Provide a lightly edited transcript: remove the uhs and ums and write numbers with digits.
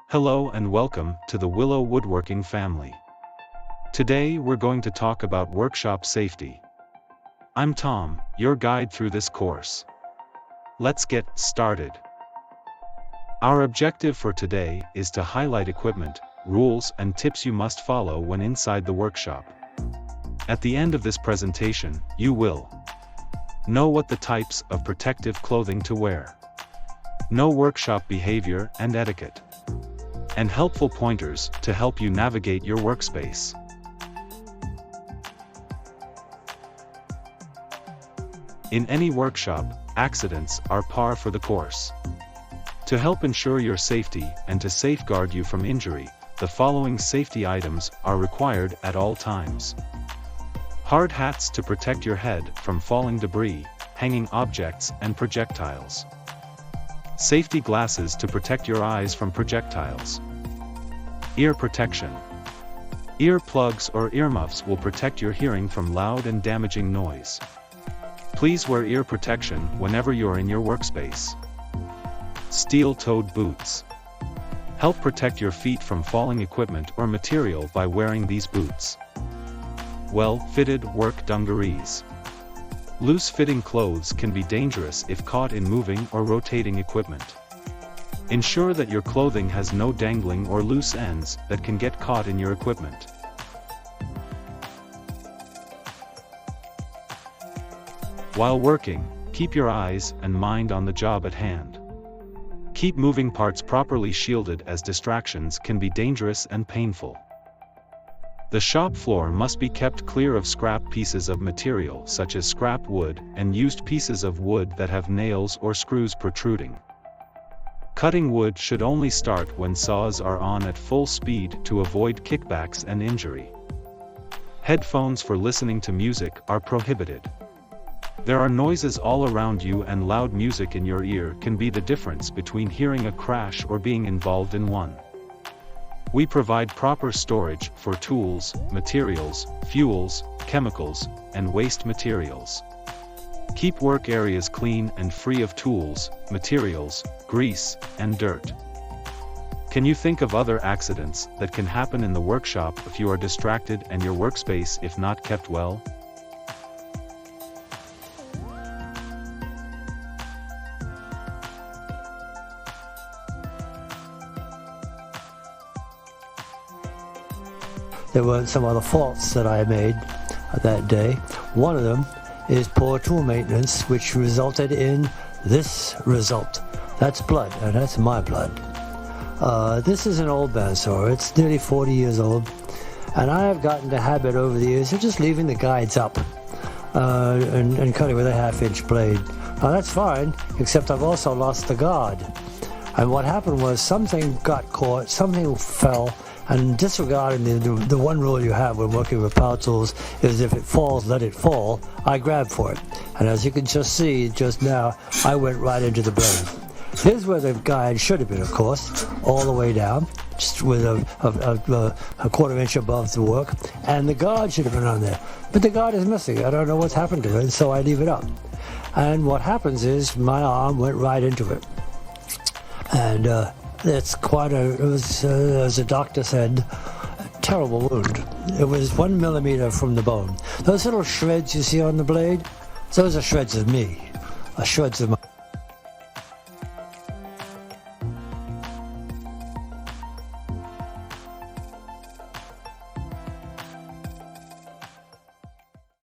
Hello and welcome to the Whillow Woodworking family. Today we're going to talk about workshop safety. I'm Tom, your guide through this course. Let's get started. Our objective for today is to highlight equipment, rules and tips you must follow when inside the workshop. At the end of this presentation, you will know what the types of protective clothing to wear, know workshop behavior and etiquette, and helpful pointers to help you navigate your workspace. In any workshop, accidents are par for the course. To help ensure your safety and to safeguard you from injury, the following safety items are required at all times. Hard hats to protect your head from falling debris, hanging objects and projectiles. Safety glasses to protect your eyes from projectiles. Ear protection. Ear plugs or earmuffs will protect your hearing from loud and damaging noise. Please wear ear protection whenever you're in your workspace. Steel-toed boots. Help protect your feet from falling equipment or material by wearing these boots. Well-fitted work dungarees. Loose-fitting clothes can be dangerous if caught in moving or rotating equipment. Ensure that your clothing has no dangling or loose ends that can get caught in your equipment. While working, keep your eyes and mind on the job at hand. Keep moving parts properly shielded as distractions can be dangerous and painful. The shop floor must be kept clear of scrap pieces of material such as scrap wood and used pieces of wood that have nails or screws protruding. Cutting wood should only start when saws are on at full speed to avoid kickbacks and injury. Headphones for listening to music are prohibited. There are noises all around you and loud music in your ear can be the difference between hearing a crash or being involved in one. We provide proper storage for tools, materials, fuels, chemicals, and waste materials. Keep work areas clean and free of tools, materials, grease, and dirt. Can you think of other accidents that can happen in the workshop if you are distracted and your workspace if not kept well? There were some other faults that I made that day. One of them is poor tool maintenance, which resulted in this result. That's blood, and that's my blood. This is an old bandsaw. It's nearly 40 years old, and I have gotten the habit over the years of just leaving the guides up and cutting with a 1/2-inch blade. Now that's fine, except I've also lost the guard. And what happened was something got caught, something fell, and disregarding the one rule you have when working with power tools is if it falls, let it fall. I grabbed for it. And as you can just see just now, I went right into the blade. Here's where the guide should have been, of course, all the way down, just with a 1/4 inch above the work. And the guard should have been on there. But the guard is missing. I don't know what's happened to it, so I leave it up. And what happens is my arm went right into it. And it's quite it was, as the doctor said, a terrible wound. It was 1 millimeter from the bone. Those little shreds you see on the blade, those are shreds of me, shreds of my